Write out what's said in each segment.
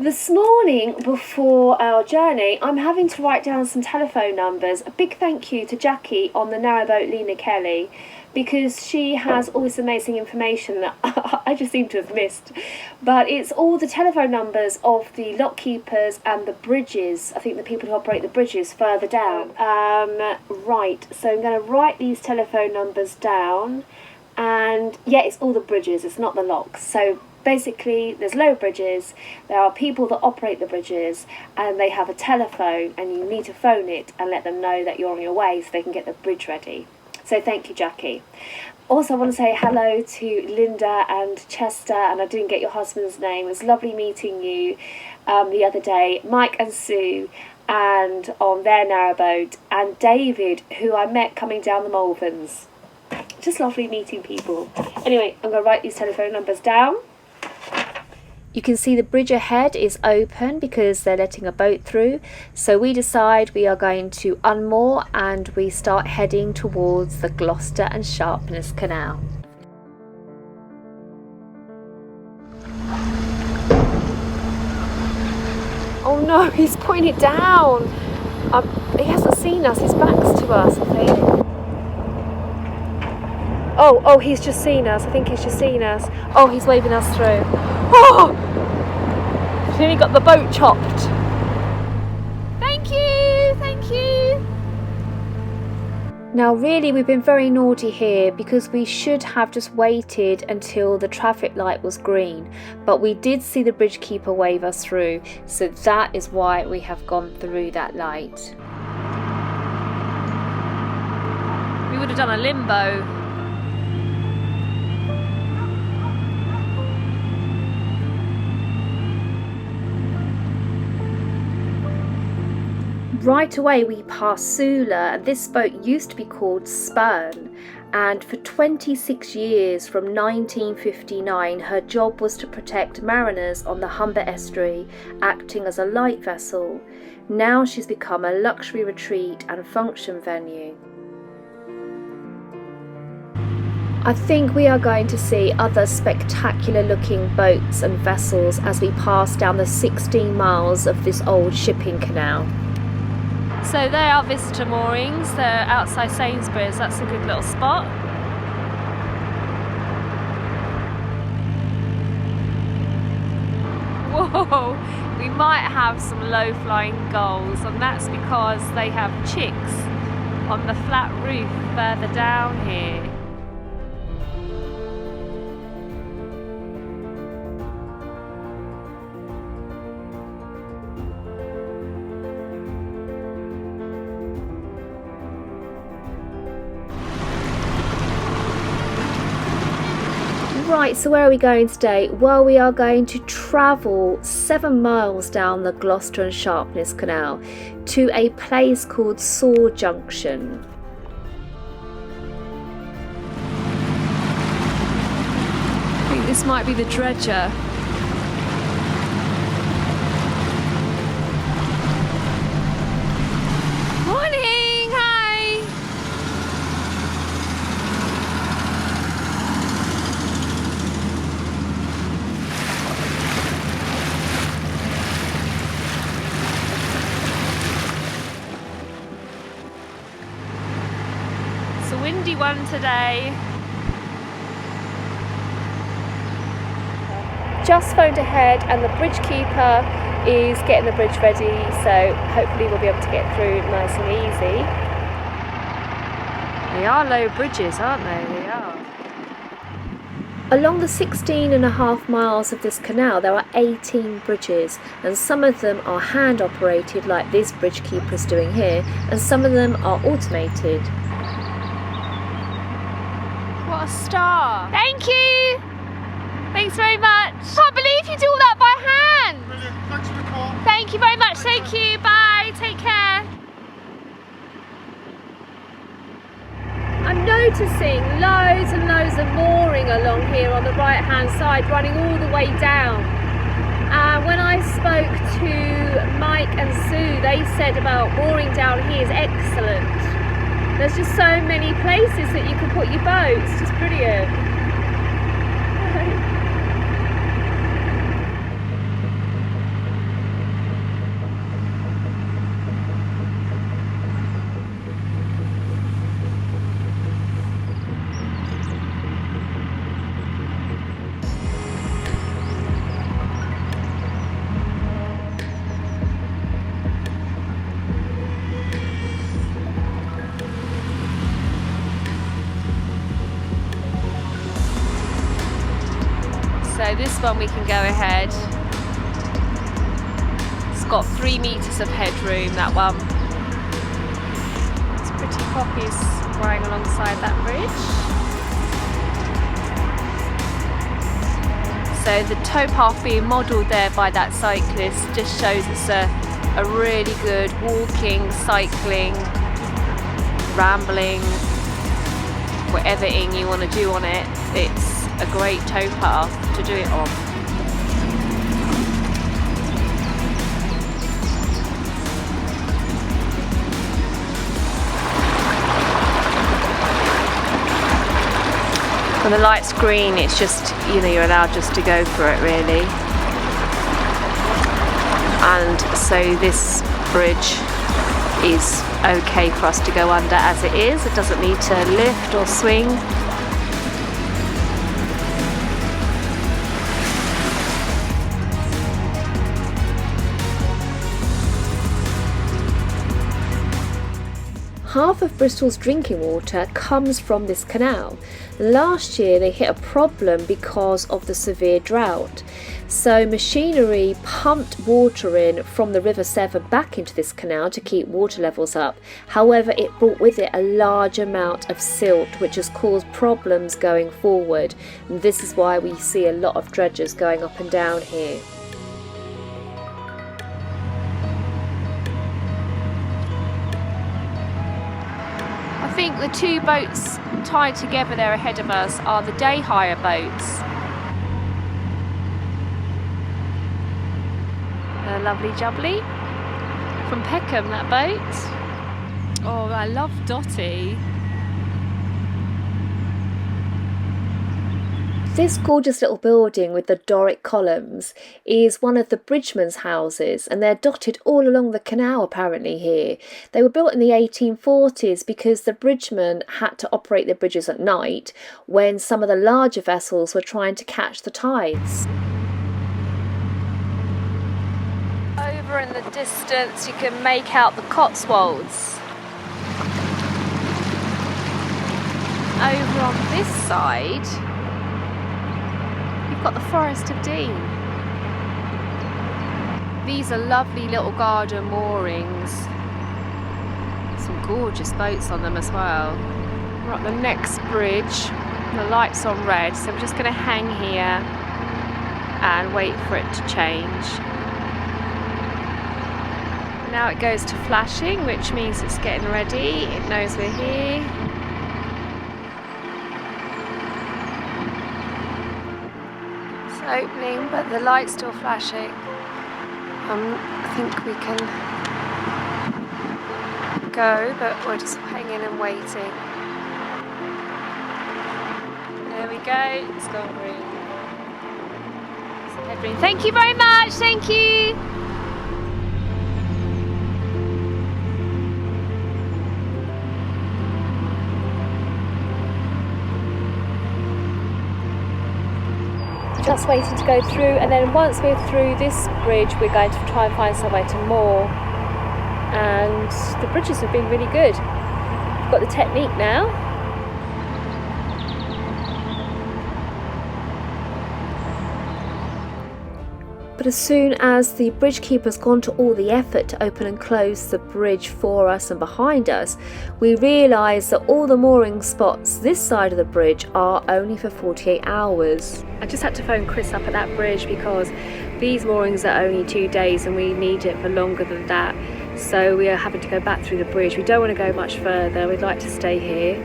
This morning, before our journey, I'm having to write down some telephone numbers. A big thank you to Jackie on the Narrowboat, Lena Kelly, because she has all this amazing information that I just seem to have missed. But it's all the telephone numbers of the lock keepers and the bridges. I think the people who operate the bridges further down. Right, so I'm going to write these telephone numbers down. And yeah, it's all the bridges, it's not the locks. So basically, there's low bridges, there are people that operate the bridges, and they have a telephone, and you need to phone it and let them know that you're on your way so they can get the bridge ready. So thank you, Jackie. Also, I want to say hello to Linda and Chester, and I didn't get your husband's name. It was lovely meeting you the other day. Mike and Sue, and on their narrowboat, and David, who I met coming down the Malverns. Just lovely meeting people. Anyway, I'm going to write these telephone numbers down. You can see the bridge ahead is open because they're letting a boat through. So we decide we are going to unmoor and we start heading towards the Gloucester and Sharpness Canal. Oh no, he's pointed down. He hasn't seen us, his back's to us, I think. Oh, he's just seen us. I think he's just seen us. Oh, he's waving us through. Oh! He's nearly got the boat chopped. Thank you, thank you. Now really we've been very naughty here because we should have just waited until the traffic light was green. But we did see the bridge keeper wave us through. So that is why we have gone through that light. We would have done a limbo. Right away we pass Sula, and this boat used to be called Spurn, and for 26 years from 1959 her job was to protect mariners on the Humber estuary, acting as a light vessel. Now she's become a luxury retreat and function venue. I think we are going to see other spectacular looking boats and vessels as we pass down the 16 miles of this old shipping canal. So they are visitor moorings, they're outside Sainsbury's, that's a good little spot. Whoa, we might have some low flying gulls, and that's because they have chicks on the flat roof further down here. Right, so where are we going today? Well, we are going to travel 7 miles down the Gloucester and Sharpness Canal to a place called Saul Junction. I think this might be the dredger. Morning, hi! It's a windy one today. Just phoned ahead and the bridge keeper is getting the bridge ready, so hopefully we'll be able to get through nice and easy. They are low bridges, aren't they? They are. Along the 16.5 miles of this canal there are 18 bridges, and some of them are hand operated like this bridge keeper is doing here, and some of them are automated. What a star! Thank you! Thanks very much. Can't believe you do all that by hand. Brilliant. Thanks for the call. Thank you very much. Thank you. Bye. Take care. I'm noticing loads and loads of mooring along here on the right hand side, running all the way down. When I spoke to Mike and Sue, they said about mooring down here is excellent. There's just so many places that you can put your boats. Just brilliant. one we can go ahead. It's got 3 meters of headroom, that one. It's pretty poppies growing alongside that bridge. So the towpath being modelled there by that cyclist just shows it's a really good walking, cycling, rambling, whatever-ing you want to do on it. It's a great towpath to do it on. When the light's green, it's just, you know, you're allowed just to go for it really. And so this bridge is okay for us to go under as it is. It doesn't need to lift or swing. Half of Bristol's drinking water comes from this canal. Last year they hit a problem because of the severe drought. So machinery pumped water in from the River Severn back into this canal to keep water levels up. However, it brought with it a large amount of silt, which has caused problems going forward. And this is why we see a lot of dredgers going up and down here. I think the 2 boats tied together there ahead of us are the day hire boats. A lovely jubbly from Peckham, that boat. Oh, I love Dotty. This gorgeous little building with the Doric columns is one of the bridgemen's houses, and they're dotted all along the canal apparently here. They were built in the 1840s because the bridgemen had to operate the bridges at night when some of the larger vessels were trying to catch the tides. Over in the distance you can make out the Cotswolds. Over on this side you've got the Forest of Dean. These are lovely little garden moorings. Some gorgeous boats on them as well. We're at the next bridge. The light's on red, so we're just going to hang here and wait for it to change. Now it goes to flashing, which means it's getting ready. It knows we're here. It's opening, but the light's still flashing. I think we can go, but we're just hanging and waiting. There we go. It's gone green. It's headroom. Thank you very much. Thank you. Just waiting to go through, and then once we're through this bridge we're going to try and find somewhere to moor, and the bridges have been really good. We've got the technique now. But as soon as the bridge keeper's gone to all the effort to open and close the bridge for us and behind us, we realise that all the mooring spots this side of the bridge are only for 48 hours. I just had to phone Chris up at that bridge because these moorings are only 2 days and we need it for longer than that. So we are having to go back through the bridge. We don't want to go much further, we'd like to stay here.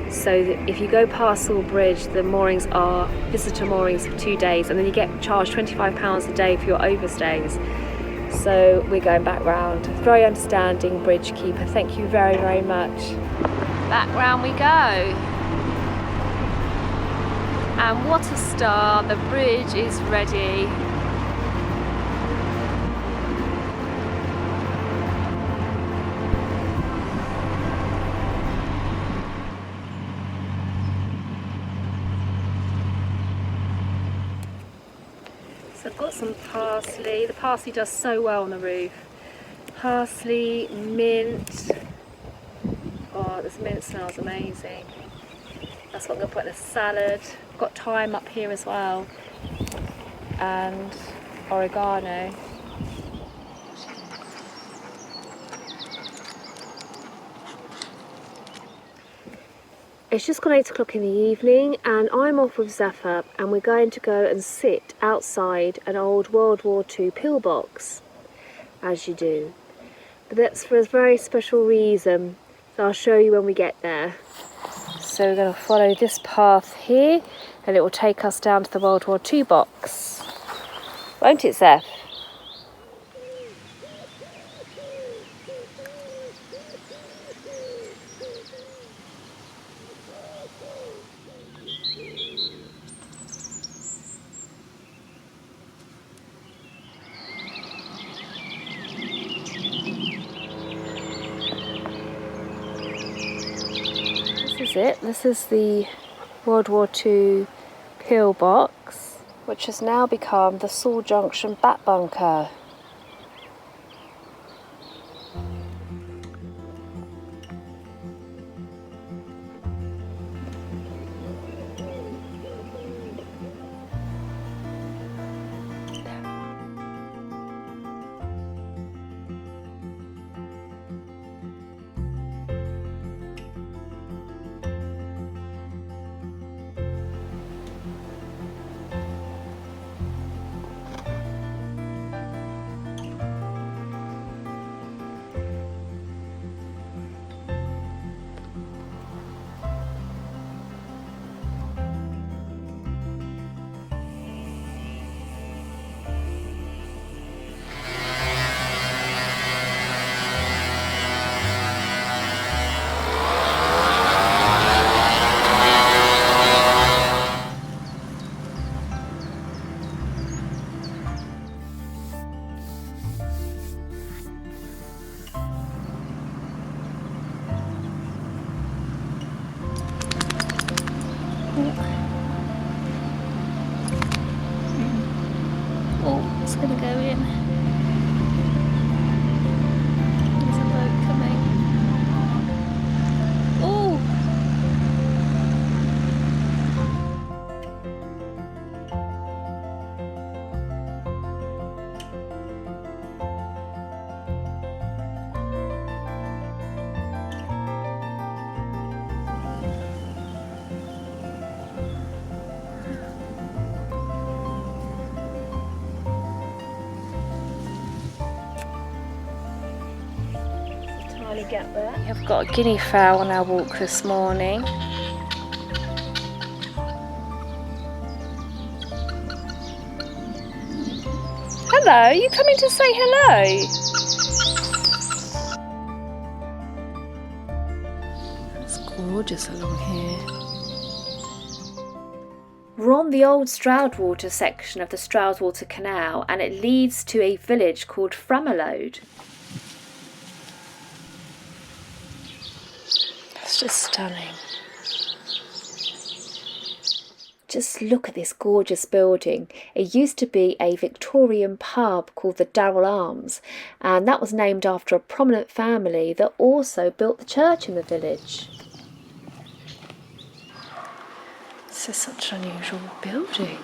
So if you go past Saul Bridge, the moorings are visitor moorings for 2 days, and then you get charged £25 a day for your overstays. So we're going back round. Very understanding bridge keeper, thank you very, very much. Back round we go. And what a star, the bridge is ready. So I've got some parsley. The parsley does so well on the roof. Parsley, mint. Oh, this mint smells amazing. That's what I'm going to put in a salad. I've got thyme up here as well. and oregano. It's just gone 8 o'clock in the evening and I'm off with Zephyr and we're going to go and sit outside an old World War II pillbox, as you do. But that's for a very special reason, so I'll show you when we get there. So we're going to follow this path here and it will take us down to the World War II box. Won't it, Zeph? This is it. This is the World War II pillbox, which has now become the Saul Junction Bat Bunker. Oh, it's going to go in. There's a boat coming. Oh! Get there. I've got a guinea fowl on our walk this morning. Hello, you coming to say hello? It's gorgeous along here. We're on the old Stroudwater section of the Stroudwater Canal and it leads to a village called Framalode. It's just stunning. Just look at this gorgeous building. It used to be a Victorian pub called the Daryl Arms, and that was named after a prominent family that also built the church in the village. This is such an unusual building.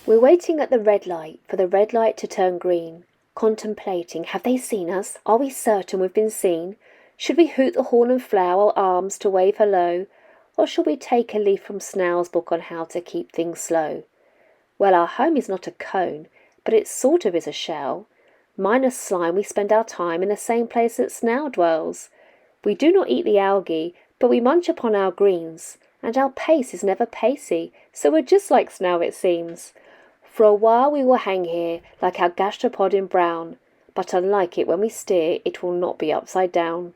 We're waiting at the red light for the red light to turn green, contemplating, have they seen us? Are we certain we've been seen? Should we hoot the horn and flower our arms to wave hello? or shall we take a leaf from Snail's book on how to keep things slow? Well, our home is not a cone, but it sort of is a shell. Minus slime, we spend our time in the same place that Snail dwells. We do not eat the algae, but we munch upon our greens, and our pace is never pacey, so we're just like Snail, it seems. For a while we will hang here, like our gastropod in brown, but unlike it, when we steer, it will not be upside down.